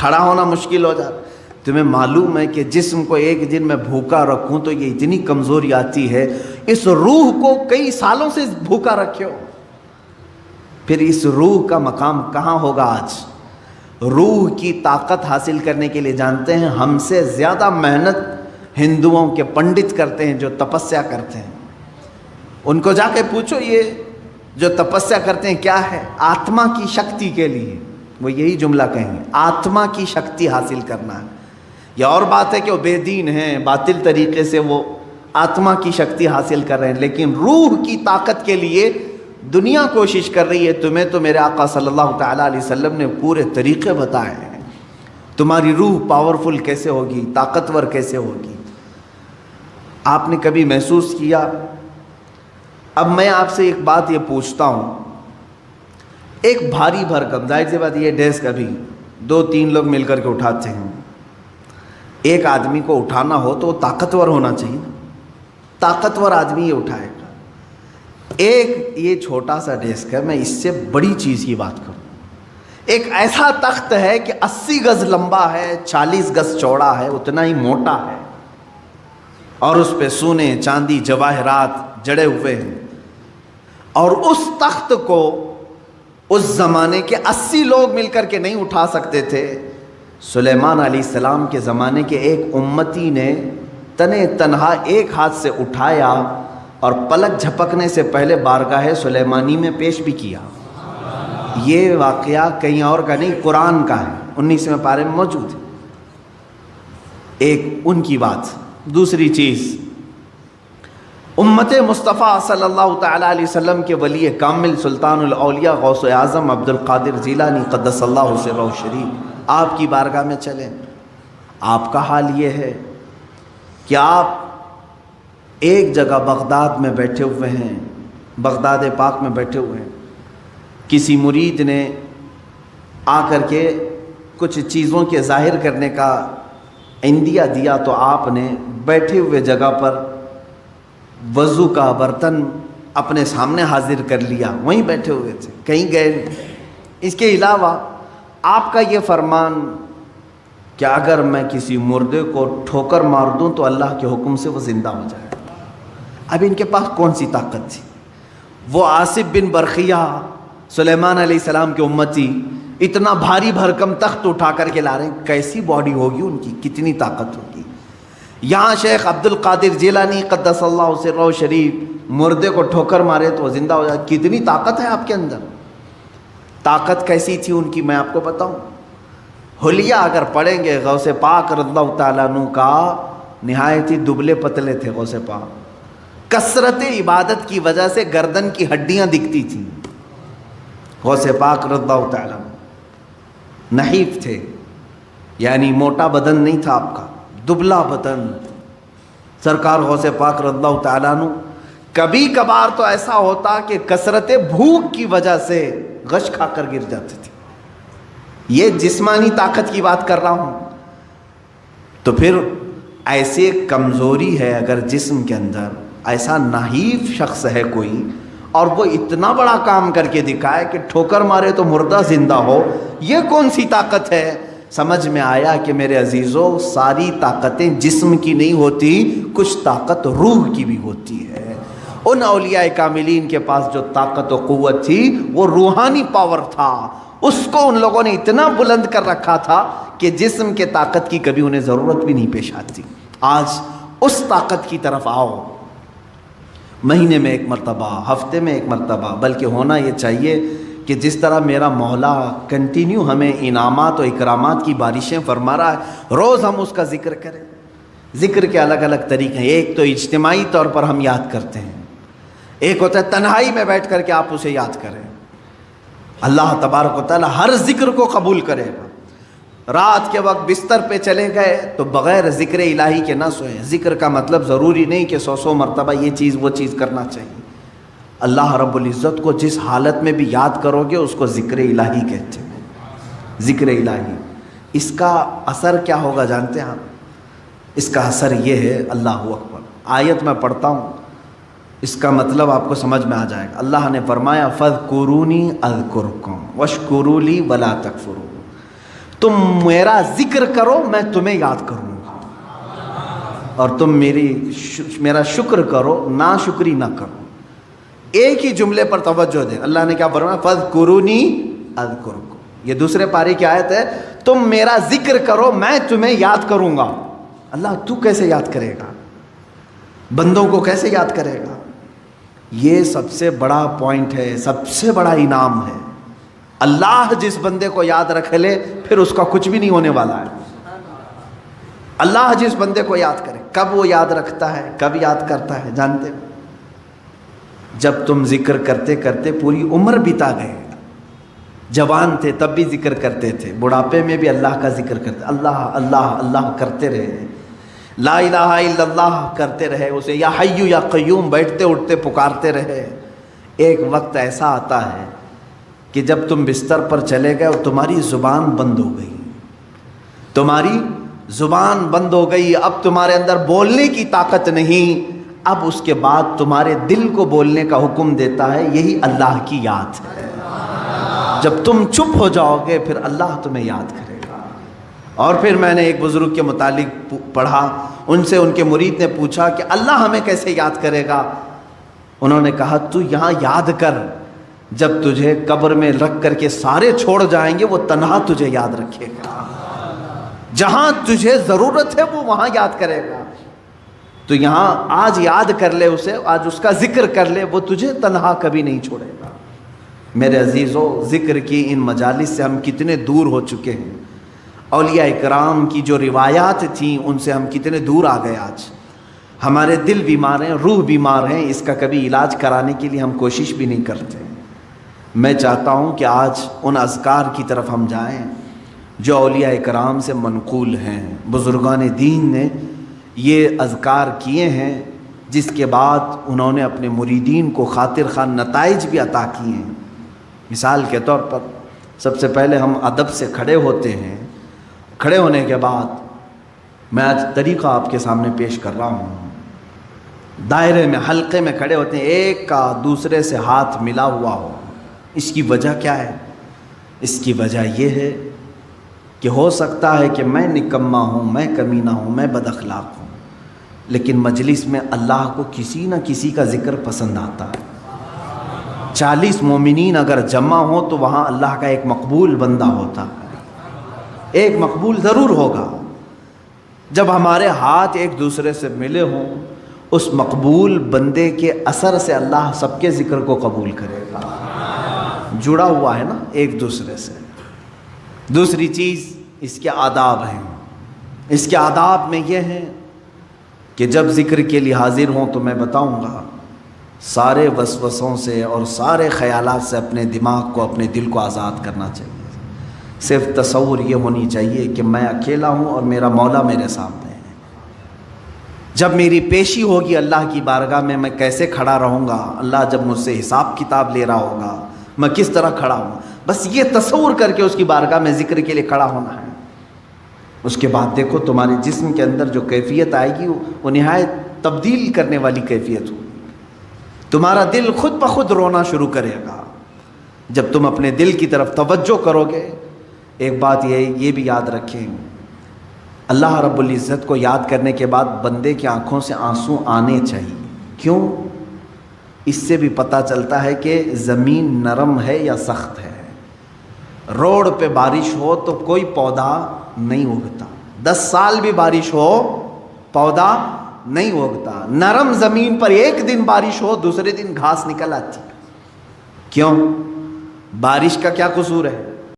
کھڑا ہونا مشکل ہو جاتا. تمہیں معلوم ہے کہ جسم کو ایک دن میں بھوکا رکھوں تو یہ اتنی کمزوری آتی ہے, اس روح کو کئی سالوں سے بھوکا رکھے ہو, پھر اس روح کا مقام کہاں ہوگا آج؟ روح کی طاقت حاصل کرنے کے لیے جانتے ہیں ہم سے زیادہ محنت ہندوؤں کے پنڈت کرتے ہیں جو تپسیا کرتے ہیں. ان کو جا کے پوچھو یہ جو تپسیا کرتے ہیں کیا ہے؟ آتما کی شکتی کے لیے. وہ یہی جملہ کہیں گے, آتما کی شکتی حاصل کرنا ہے. یہ اور بات ہے کہ وہ بے دین ہیں, باطل طریقے سے وہ آتما کی شکتی حاصل کر رہے ہیں, لیکن روح کی طاقت کے لیے دنیا کوشش کر رہی ہے. تمہیں تو میرے آقا صلی اللہ تعالیٰ علیہ وسلم نے پورے طریقے بتائے ہیں, تمہاری روح پاورفل کیسے ہوگی, طاقتور کیسے ہوگی. آپ نے کبھی محسوس کیا؟ اب میں آپ سے ایک بات یہ پوچھتا ہوں, ایک بھاری بھرکم, ظاہر سی بات یہ ڈیسک ابھی 2-3 لوگ مل کر کے اٹھاتے ہیں, ایک آدمی کو اٹھانا ہو تو وہ طاقتور ہونا چاہیے, طاقتور آدمی یہ اٹھائے گا. ایک یہ چھوٹا سا ڈیسک ہے, میں اس سے بڑی چیز کی بات کروں. ایک ایسا تخت ہے کہ 80 گز لمبا ہے, 40 گز چوڑا ہے, اتنا ہی موٹا ہے, اور اس پہ سونے چاندی جواہرات جڑے ہوئے ہیں. اور اس تخت کو اس زمانے کے 80 لوگ مل کر کے نہیں اٹھا سکتے تھے. سلیمان علیہ السلام کے زمانے کے ایک امتی نے تنے تنہا ایک ہاتھ سے اٹھایا اور پلک جھپکنے سے پہلے بارگاہ سلیمانی میں پیش بھی کیا. یہ واقعہ کہیں اور کا نہیں, قرآن کا ہے, 19ویں پارے میں موجود ہے. ایک ان کی بات. دوسری چیز, امت مصطفیٰ صلی اللہ تعالیٰ علیہ وسلم کے ولی کامل سلطان الاولیاء غوث اعظم عبد القادر جیلانی قدس اللہ سرہ الشریف, آپ کی بارگاہ میں چلیں. آپ کا حال یہ ہے کہ آپ ایک جگہ بغداد میں بیٹھے ہوئے ہیں, بغداد پاک میں بیٹھے ہوئے ہیں. کسی مرید نے آ کر کے کچھ چیزوں کے ظاہر کرنے کا عندیہ دیا, تو آپ نے بیٹھے ہوئے جگہ پر وضو کا برتن اپنے سامنے حاضر کر لیا, وہیں بیٹھے ہوئے تھے, کہیں گئے نہیں. اس کے علاوہ آپ کا یہ فرمان کہ اگر میں کسی مردے کو ٹھوکر مار دوں تو اللہ کے حکم سے وہ زندہ ہو جائے. اب ان کے پاس کون سی طاقت تھی؟ وہ آصف بن برخیہ سلیمان علیہ السلام کے امتی اتنا بھاری بھرکم تخت اٹھا کر کے لا رہے ہیں, کیسی باڈی ہوگی ان کی, کتنی طاقت ہوگی. یہاں شیخ عبد القادر جیلانی قدس اللہ سرہ الشریف مردے کو ٹھوکر مارے تو وہ زندہ ہو جائے. کتنی طاقت ہے آپ کے اندر. طاقت کیسی تھی ان کی میں آپ کو بتاؤں. حلیہ اگر پڑھیں گے غوث پاک رضی اللہ تعالیٰ عنہ کا, نہایت ہی دبلے پتلے تھے غوث پاک, کثرت عبادت کی وجہ سے گردن کی ہڈیاں دکھتی تھیں. غوث پاک رضی اللہ تعالیٰ نحیف تھے, یعنی موٹا بدن نہیں تھا آپ کا, دبلا بدن. سرکار غوث پاک رضی اللہ تعالیٰ عنہ کبھی کبھار تو ایسا ہوتا کہ کثرت بھوک کی وجہ سے غش کھا کر گر جاتے تھے. یہ جسمانی طاقت کی بات کر رہا ہوں. تو پھر ایسے کمزوری ہے اگر جسم کے اندر, ایسا نحیف شخص ہے کوئی اور وہ اتنا بڑا کام کر کے دکھائے کہ ٹھوکر مارے تو مردہ زندہ ہو, یہ کون سی طاقت ہے؟ سمجھ میں آیا کہ میرے عزیزوں, ساری طاقتیں جسم کی نہیں ہوتی, کچھ طاقت روح کی بھی ہوتی ہے. ان اولیاء کاملین کے پاس جو طاقت و قوت تھی وہ روحانی پاور تھا, اس کو ان لوگوں نے اتنا بلند کر رکھا تھا کہ جسم کے طاقت کی کبھی انہیں ضرورت بھی نہیں پیش آتی. آج اس طاقت کی طرف آؤ, مہینے میں ایک مرتبہ, ہفتے میں ایک مرتبہ, بلکہ ہونا یہ چاہیے کہ جس طرح میرا مولا کنٹینیو ہمیں انعامات و اکرامات کی بارشیں فرما رہا ہے, روز ہم اس کا ذکر کریں. ذکر کے الگ الگ طریقے ہیں. ایک تو اجتماعی طور پر ہم یاد کرتے ہیں, ایک ہوتا ہے تنہائی میں بیٹھ کر کے آپ اسے یاد کریں. اللہ تبارک و تعالی ہر ذکر کو قبول کرے گا. رات کے وقت بستر پہ چلے گئے تو بغیر ذکر الہی کے نہ سوئیں. ذکر کا مطلب ضروری نہیں کہ 100 مرتبہ یہ چیز وہ چیز کرنا چاہیے. اللہ رب العزت کو جس حالت میں بھی یاد کرو گے اس کو ذکر الہی کہتے ہیں. ذکر الہی, اس کا اثر کیا ہوگا جانتے ہیں آپ؟ اس کا اثر یہ ہے, اللہ اکبر, آیت میں پڑھتا ہوں, اس کا مطلب آپ کو سمجھ میں آ جائے گا. اللہ نے فرمایا فَاذْكُرُونِي أَذْكُرْكُمْ وَاشْكُرُوا لِي وَلَا تَكْفُرُونَ. تم میرا ذکر کرو میں تمہیں یاد کروں گا، اور تم میرا شکر کرو ناشکری نہ کرو۔ ایک ہی جملے پر توجہ دیں، اللہ نے کیا فرمایا؟ فَاذْكُرُونِي أَذْكُرْكُمْ۔ یہ دوسرے پارے کی آیت ہے، تم میرا ذکر کرو میں تمہیں یاد کروں گا۔ اللہ تو کیسے یاد کرے گا؟ بندوں کو کیسے یاد کرے گا؟ یہ سب سے بڑا پوائنٹ ہے، سب سے بڑا انعام ہے۔ اللہ جس بندے کو یاد رکھ لے پھر اس کا کچھ بھی نہیں ہونے والا ہے۔ اللہ جس بندے کو یاد کرے، کب وہ یاد رکھتا ہے، کب یاد کرتا ہے جانتے ہو؟ جب تم ذکر کرتے کرتے پوری عمر بتا گئے، جوان تھے تب بھی ذکر کرتے تھے، بڑھاپے میں بھی اللہ کا ذکر کرتے، اللہ اللہ اللہ کرتے رہے، لا الہ الا اللہ کرتے رہے، اسے یا حی یا قیوم بیٹھتے اٹھتے پکارتے رہے۔ ایک وقت ایسا آتا ہے کہ جب تم بستر پر چلے گئے اور تمہاری زبان بند ہو گئی، تمہاری زبان بند ہو گئی، اب تمہارے اندر بولنے کی طاقت نہیں، اب اس کے بعد تمہارے دل کو بولنے کا حکم دیتا ہے، یہی اللہ کی یاد ہے۔ جب تم چپ ہو جاؤ گے پھر اللہ تمہیں یاد کرے گا۔ اور پھر میں نے ایک بزرگ کے متعلق پڑھا، ان سے ان کے مرید نے پوچھا کہ اللہ ہمیں کیسے یاد کرے گا؟ انہوں نے کہا تو یہاں یاد کر، جب تجھے قبر میں رکھ کر کے سارے چھوڑ جائیں گے وہ تنہا تجھے یاد رکھے گا، جہاں تجھے ضرورت ہے وہ وہاں یاد کرے گا۔ تو یہاں آج یاد کر لے اسے، آج اس کا ذکر کر لے، وہ تجھے تنہا کبھی نہیں چھوڑے گا۔ میرے عزیزو، ذکر کی ان مجالس سے ہم کتنے دور ہو چکے ہیں، اولیاء اکرام کی جو روایات تھیں ان سے ہم کتنے دور آ گئے۔ آج ہمارے دل بیمار ہیں، روح بیمار ہیں، اس کا کبھی علاج کرانے کے لیے ہم کوشش بھی نہیں کرتے۔ میں چاہتا ہوں کہ آج ان اذکار کی طرف ہم جائیں جو اولیاء اکرام سے منقول ہیں، بزرگان دین نے یہ اذکار کیے ہیں، جس کے بعد انہوں نے اپنے مریدین کو خاطر خواہ نتائج بھی عطا کیے ہیں۔ مثال کے طور پر سب سے پہلے ہم ادب سے کھڑے ہوتے ہیں، کھڑے ہونے کے بعد میں آج طریقہ آپ کے سامنے پیش کر رہا ہوں، دائرے میں حلقے میں کھڑے ہوتے ہیں، ایک کا دوسرے سے ہاتھ ملا ہوا ہو۔ اس کی وجہ کیا ہے؟ اس کی وجہ یہ ہے کہ ہو سکتا ہے کہ میں نکما ہوں، میں کمینہ ہوں، میں بد اخلاق ہوں، لیکن مجلس میں اللہ کو کسی نہ کسی کا ذکر پسند آتا ہے۔ 40 مومنین اگر جمع ہوں تو وہاں اللہ کا ایک مقبول بندہ ہوتا ہے، ایک مقبول ضرور ہوگا۔ جب ہمارے ہاتھ ایک دوسرے سے ملے ہوں، اس مقبول بندے کے اثر سے اللہ سب کے ذکر کو قبول کرے گا، جڑا ہوا ہے نا ایک دوسرے سے۔ دوسری چیز اس کے آداب ہیں، اس کے آداب میں یہ ہے کہ جب ذکر کے لیے حاضر ہوں تو میں بتاؤں گا، سارے وسوسوں سے اور سارے خیالات سے اپنے دماغ کو، اپنے دل کو آزاد کرنا چاہیے۔ صرف تصور یہ ہونی چاہیے کہ میں اکیلا ہوں اور میرا مولا میرے سامنے ہے۔ جب میری پیشی ہوگی اللہ کی بارگاہ میں کیسے کھڑا رہوں گا، اللہ جب مجھ سے حساب کتاب لے رہا ہوگا میں کس طرح کھڑا ہوں، بس یہ تصور کر کے اس کی بارگاہ میں ذکر کے لیے کھڑا ہونا ہے۔ اس کے بعد دیکھو تمہارے جسم کے اندر جو کیفیت آئے گی وہ نہایت تبدیل کرنے والی کیفیت ہوگی۔ تمہارا دل خود بخود رونا شروع کرے گا جب تم اپنے دل کی طرف توجہ کرو گے۔ ایک بات یہ بھی یاد رکھیں، اللہ رب العزت کو یاد کرنے کے بعد بندے کی آنکھوں سے آنسو آنے چاہیے۔ کیوں؟ اس سے بھی پتہ چلتا ہے کہ زمین نرم ہے یا سخت ہے۔ روڈ پہ بارش ہو تو کوئی پودا نہیں اگتا، 10 سال بھی بارش ہو پودا نہیں اگتا۔ نرم زمین پر ایک دن بارش ہو دوسرے دن گھاس نکل آتی۔ کیوں؟ بارش کا کیا قصور ہے؟